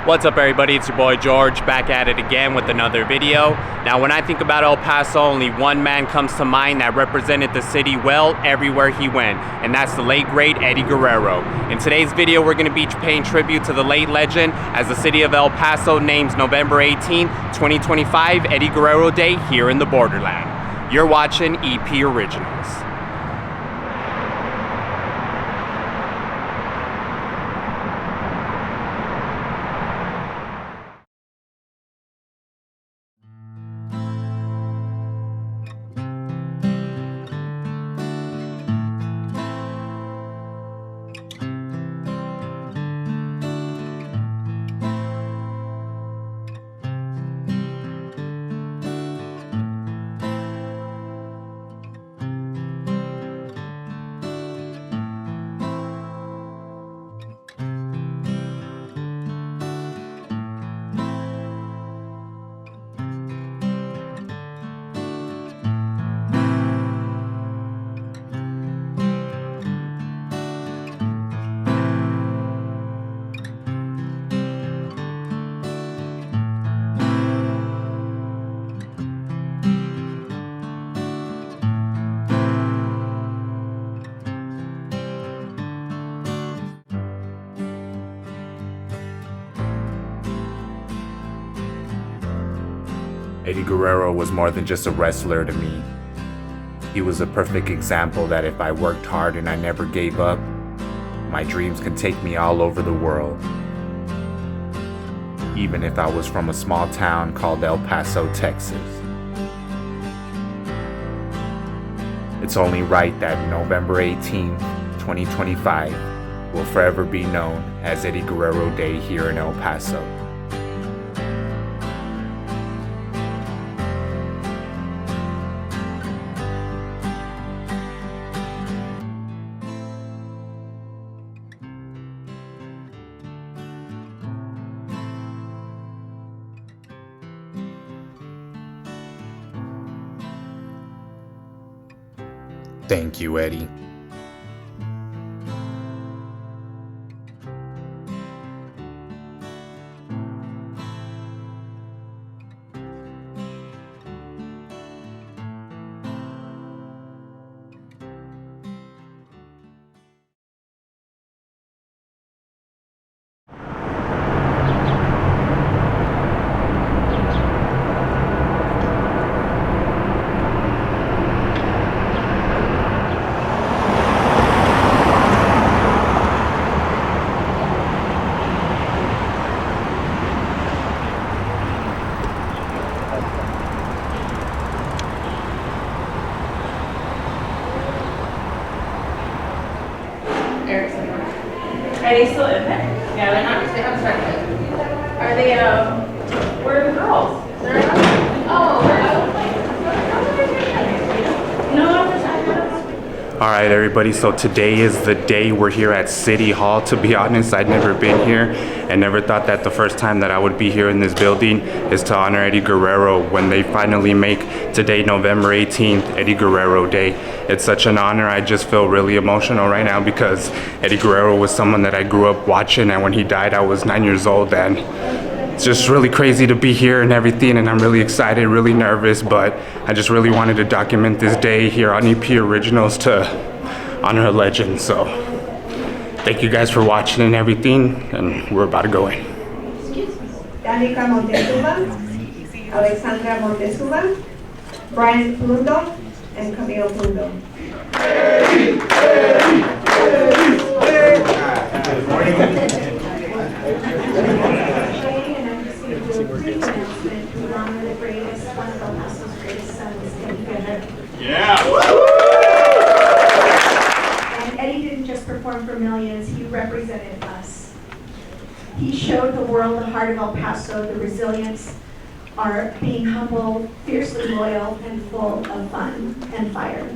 What's up everybody, it's your boy George back at it again with another video. Now when I think about El Paso, only one man comes to mind that represented the city well everywhere he went, and that's the late great Eddie Guerrero. In today's video we're going to be paying tribute to the late legend as the city of El Paso names November 18th, 2025 Eddie Guerrero Day here in the borderland. You're watching EP Originals. Eddie Guerrero was more than just a wrestler to me. He was a perfect example that if I worked hard and I never gave up, my dreams could take me all over the world. Even if I was from a small town called El Paso, Texas. It's only right that November 18th, 2025 will forever be known as Eddie Guerrero Day here in El Paso. Thank you, Eddie. Are they still in there? Yeah, they're not. They haven't started. Are they, where are the girls? They're Alright everybody, so today is the day we're here at City Hall. To be honest, I'd never been here and never thought that the first time that I would be here in this building is to honor Eddie Guerrero when they finally make today, November 18th, Eddie Guerrero Day. It's such an honor. I just feel really emotional right now because Eddie Guerrero was someone that I grew up watching, and when he died I was 9 years old, and it's just really crazy to be here and everything, and I'm really excited, really nervous, but I just really wanted to document this day here on EP Originals to honor a legend. So thank you guys for watching and everything, and we're about to go in. Danica Montezuma, Alexandra Montezuma, Brian Pundo, and Camilo Pundo. And Eddie didn't just perform for millions, he represented us. He showed the world the heart of El Paso, the resilience, our being humble, fiercely loyal, and full of fun and fire.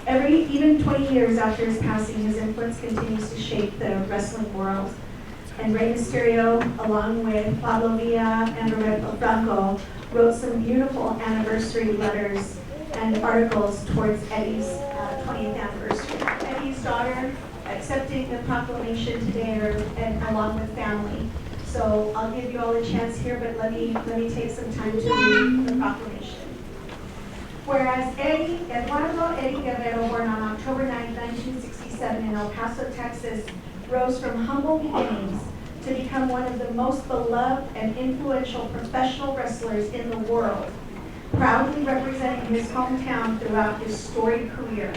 Even 20 years after his passing, his influence continues to shape the wrestling world. And Rey Mysterio, along with Pablo Villa and Roberto Franco, wrote some beautiful anniversary letters and articles towards Eddie's 20th anniversary. Eddie's daughter accepting the proclamation today, and along with family. So I'll give you all a chance here, but let me take some time to read the proclamation. Whereas Eduardo Eddie Guerrero, born on October 9, 1967 in El Paso, Texas, rose from humble beginnings to become one of the most beloved and influential professional wrestlers in the world, proudly representing his hometown throughout his storied career.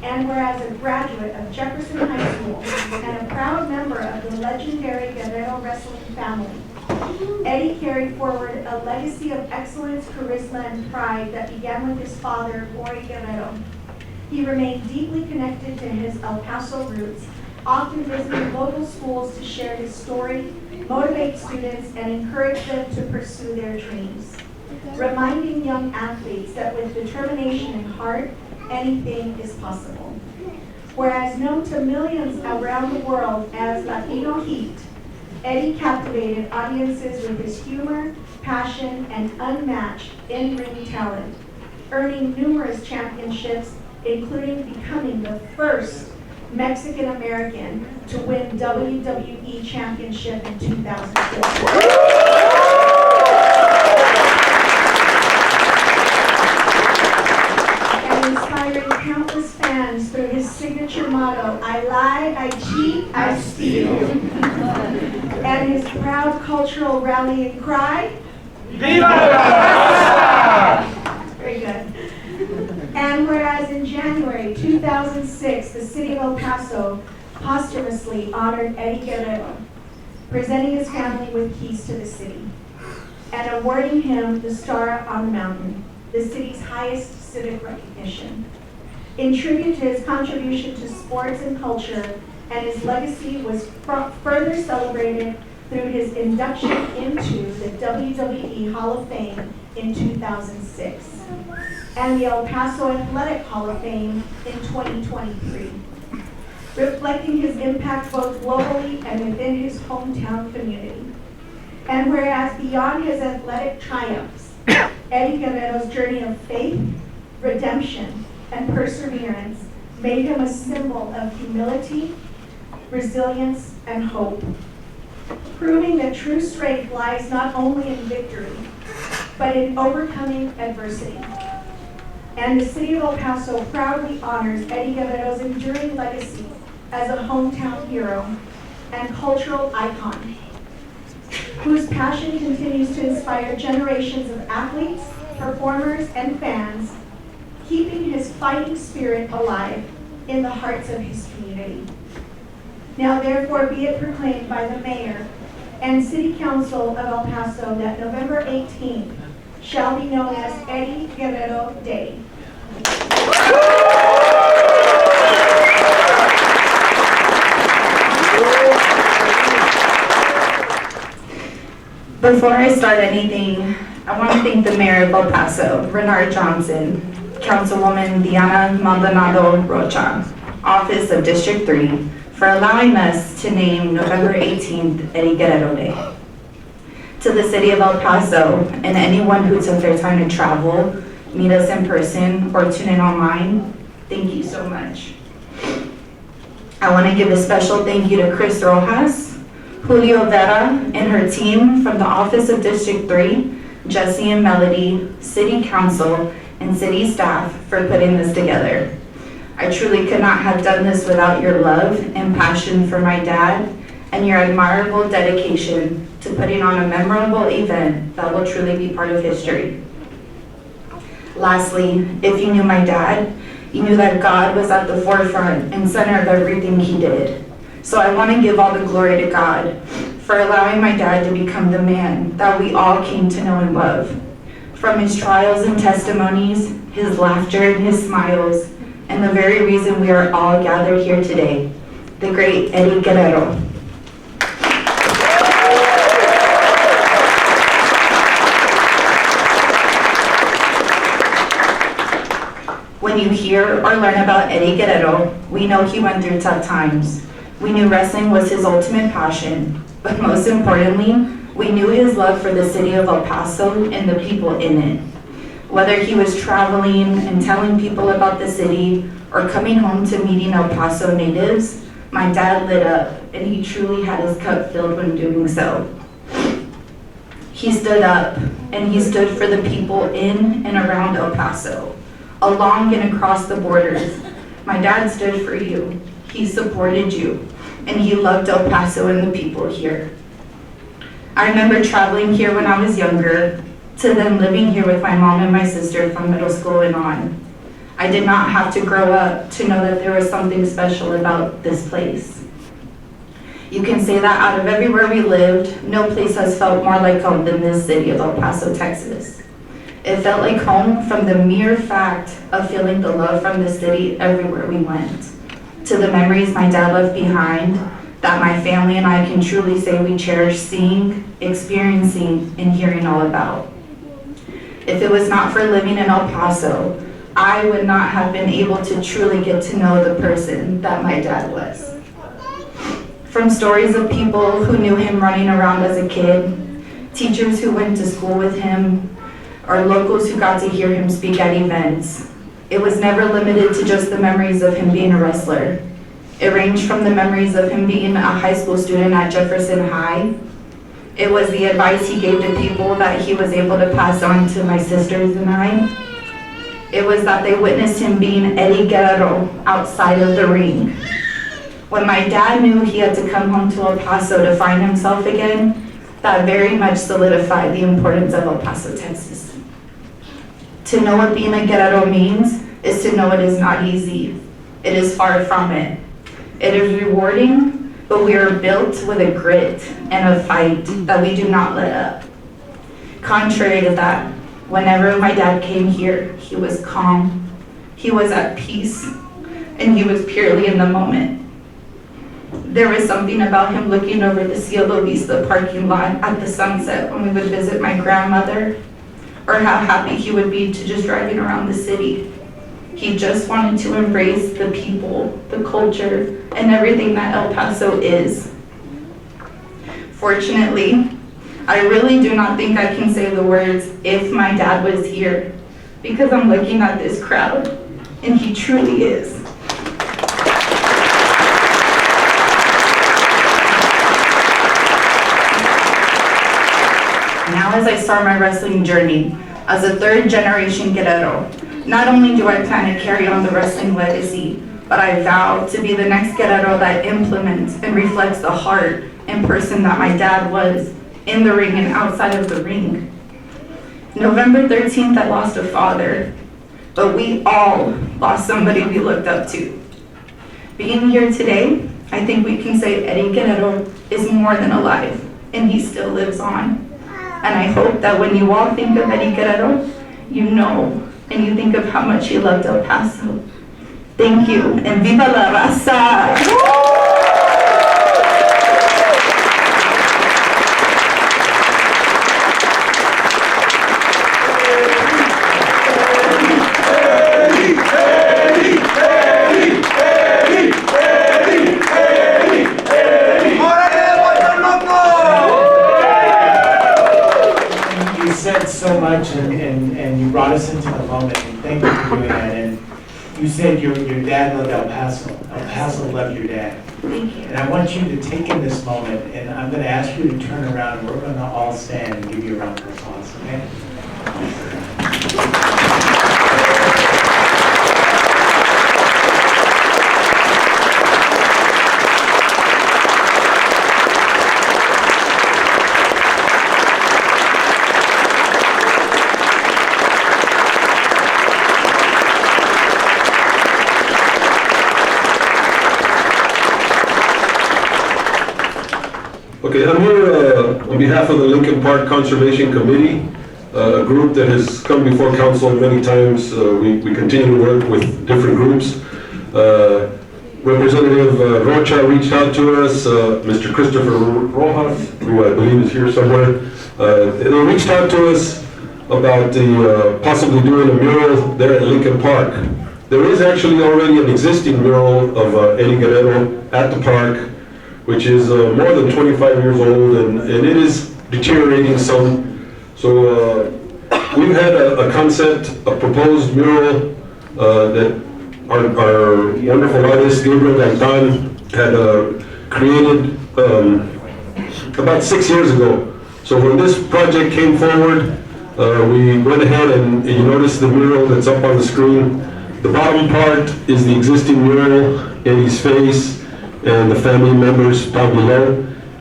And whereas a graduate of Jefferson High School and a proud member of the legendary Guerrero wrestling family, Eddie carried forward a legacy of excellence, charisma, and pride that began with his father, Eddie Guerrero. He remained deeply connected to his El Paso roots, often visiting local schools to share his story, motivate students, and encourage them to pursue their dreams, reminding young athletes that with determination and heart, anything is possible. Whereas known to millions around the world as Latino Heat, Eddie captivated audiences with his humor, passion, and unmatched in-ring talent, earning numerous championships, including becoming the first Mexican-American to win WWE Championship in 2004. Countless fans through his signature motto, I lie, I cheat, I steal. And his proud cultural rallying cry, Viva! Very good. And whereas in January 2006, the city of El Paso posthumously honored Eddie Guerrero, presenting his family with keys to the city, and awarding him the Star on the Mountain, the city's highest civic recognition. In tribute to his contribution to sports and culture, and his legacy was further celebrated through his induction into the WWE Hall of Fame in 2006, and the El Paso Athletic Hall of Fame in 2023, reflecting his impact both globally and within his hometown community. And whereas beyond his athletic triumphs, Eddie Guerrero's journey of faith, redemption, and perseverance made him a symbol of humility, resilience, and hope, proving that true strength lies not only in victory, but in overcoming adversity. And the city of El Paso proudly honors Eddie Guerrero's enduring legacy as a hometown hero and cultural icon, whose passion continues to inspire generations of athletes, performers, and fans, keeping his fighting spirit alive in the hearts of his community. Now therefore be it proclaimed by the mayor and city council of El Paso that November 18th shall be known as Eddie Guerrero Day. Before I start anything, I want to thank the mayor of El Paso, Renard Johnson, Councilwoman Diana Maldonado Rocha, Office of District 3, for allowing us to name November 18th Eddie Guerrero Day. To the city of El Paso and anyone who took their time to travel, meet us in person, or tune in online, thank you so much. I want to give a special thank you to Chris Rojas, Julio Vera, and her team from the Office of District 3, Jesse and Melody, City Council, and city staff for putting this together. I truly could not have done this without your love and passion for my dad and your admirable dedication to putting on a memorable event that will truly be part of history. Lastly, if you knew my dad, you knew that God was at the forefront and center of everything he did. So I want to give all the glory to God for allowing my dad to become the man that we all came to know and love. From his trials and testimonies, his laughter and his smiles, and the very reason we are all gathered here today, the great Eddie Guerrero. When you hear or learn about Eddie Guerrero, we know he went through tough times. We knew wrestling was his ultimate passion, but most importantly, we knew his love for the city of El Paso and the people in it. Whether he was traveling and telling people about the city or coming home to meeting El Paso natives, my dad lit up and he truly had his cup filled when doing so. He stood up and he stood for the people in and around El Paso, along and across the borders. My dad stood for you. He supported you, and he loved El Paso and the people here. I remember traveling here when I was younger, to then living here with my mom and my sister from middle school and on. I did not have to grow up to know that there was something special about this place. You can say that out of everywhere we lived, no place has felt more like home than this city of El Paso, Texas. It felt like home from the mere fact of feeling the love from the city everywhere we went, to the memories my dad left behind that my family and I can truly say we cherish seeing, experiencing, and hearing all about. If it was not for living in El Paso, I would not have been able to truly get to know the person that my dad was. From stories of people who knew him running around as a kid, teachers who went to school with him, or locals who got to hear him speak at events, it was never limited to just the memories of him being a wrestler. It ranged from the memories of him being a high school student at Jefferson High. It was the advice he gave to people that he was able to pass on to my sisters and I. It was that they witnessed him being Eddie Guerrero outside of the ring. When my dad knew he had to come home to El Paso to find himself again, that very much solidified the importance of El Paso, Texas. To know what being a Guerrero means is to know it is not easy. It is far from it. It is rewarding, but we are built with a grit and a fight that we do not let up. Contrary to that, whenever my dad came here, he was calm, he was at peace, and he was purely in the moment. There was something about him looking over the Cielo Vista parking lot at the sunset when we would visit my grandmother, or how happy he would be to just driving around the city. He just wanted to embrace the people, the culture, and everything that El Paso is. Fortunately, I really do not think I can say the words, "if my dad was here," because I'm looking at this crowd, and he truly is. Now as I start my wrestling journey, as a third-generation Guerrero, not only do I plan to carry on the wrestling legacy, but I vow to be the next Guerrero that implements and reflects the heart and person that my dad was in the ring and outside of the ring. November 13th, I lost a father, but we all lost somebody we looked up to. Being here today, I think we can say Eddie Guerrero is more than alive, and he still lives on. And I hope that when you all think of Eddie Guerrero, you know, and you think of how much he loved El Paso. Thank you, and viva la raza! So much, and you brought us into the moment, and thank you for doing that. And you said your dad loved El Paso. El Paso loved your dad. Thank you. And I want you to take in this moment, and I'm going to ask you to turn around, and we're going to all stand and give you a round of applause, okay? Okay, I'm here on behalf of the Lincoln Park Conservation Committee, a group that has come before council many times. We continue to work with different groups. Representative Rocha reached out to us, Mr. Christopher Rojas, who I believe is here somewhere. They reached out to us about possibly doing a mural there at Lincoln Park. There is actually already an existing mural of Eddie Guerrero at the park, which is more than 25 years old, and it is deteriorating some. So we've had a concept, a proposed mural that our wonderful artist Gabriel Gantan had created about 6 years ago. So when this project came forward, we went ahead and you notice the mural that's up on the screen. The bottom part is the existing mural, Eddie's face, and the family members down below.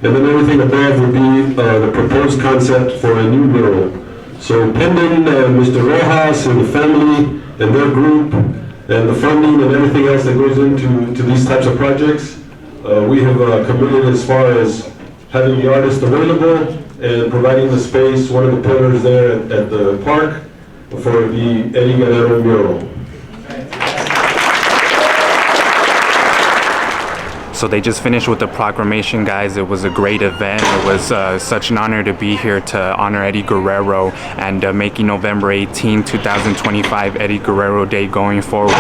And then everything above would be the proposed concept for a new mural. So pending Mr. Rojas and the family and their group and the funding and everything else that goes into these types of projects, we have committed as far as having the artist available and providing the space, one of the pillars there at the park for the Eddie Guerrero mural. So they just finished with the proclamation, guys. It was a great event. It was such an honor to be here to honor Eddie Guerrero and making November 18, 2025 Eddie Guerrero Day going forward.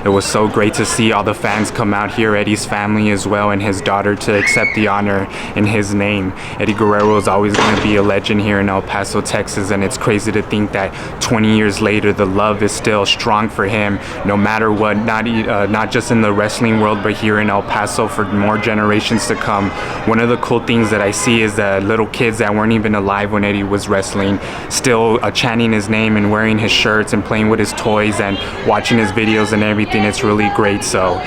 It was so great to see all the fans come out here, Eddie's family as well, and his daughter to accept the honor in his name. Eddie Guerrero is always going to be a legend here in El Paso, Texas, and it's crazy to think that 20 years later the love is still strong for him, no matter what, not just in the wrestling world, but here in El Paso for more generations to come. One of the cool things that I see is that little kids that weren't even alive when Eddie was wrestling still chanting his name and wearing his shirts and playing with his toys and watching his videos and everything. It's really great. So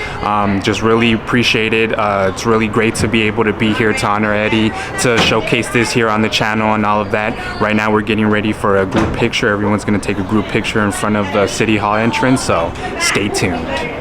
just really appreciate it. It's really great to be able to be here to honor Eddie, to showcase this here on the channel and all of that. Right now we're getting ready for a group picture. Everyone's going to take a group picture in front of the City Hall entrance, so stay tuned.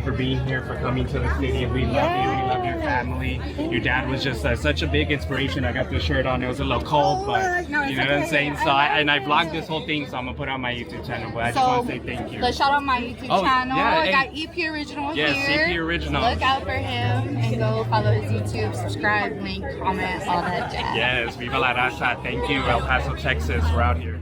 For being here, for coming to the city. We love you. We love your family. Your dad was just such a big inspiration. I got this shirt on. It was a little cold, but you know what I'm saying? So I vlogged this whole thing, so I'm gonna put it on my YouTube channel. But I just want to say thank you. Let's shout out my YouTube channel. Yeah, I got EP Original here. Yes, EP Original. Look out for him and go follow his YouTube, subscribe, link, comment, all that jazz. Yes, Viva la Raza. Thank you, El Paso, Texas. We're out here.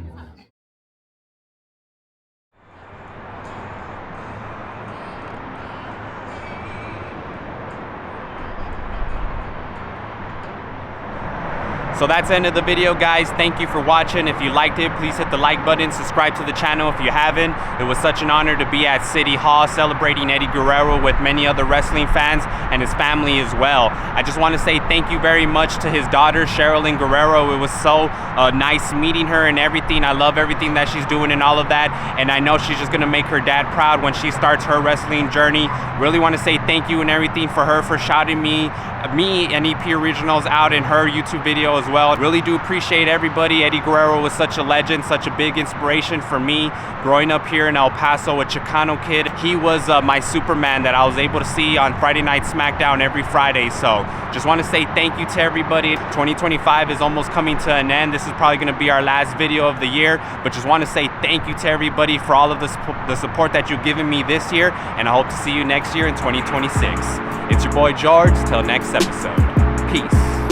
So that's the end of the video, guys. Thank you for watching. If you liked it, please hit the like button, subscribe to the channel if you haven't. It was such an honor to be at City Hall celebrating Eddie Guerrero with many other wrestling fans and his family as well. I just want to say thank you very much to his daughter, Sherilyn Guerrero. It was so nice meeting her and everything. I love everything that she's doing and all of that. And I know she's just going to make her dad proud when she starts her wrestling journey. Really want to say thank you and everything for her for shouting me and EP Originals out in her YouTube video as well. Really do appreciate everybody. Eddie Guerrero was such a legend, such a big inspiration for me growing up here in El Paso, a Chicano kid. He was my Superman that I was able to see on Friday Night SmackDown every Friday. So just want to say thank you to everybody. 2025 is almost coming to an end. This is probably going to be our last video of the year, but just want to say thank you to everybody for all of the support that you've given me this year, and I hope to see you next year in 2026. It's your boy George. Till next episode. Peace.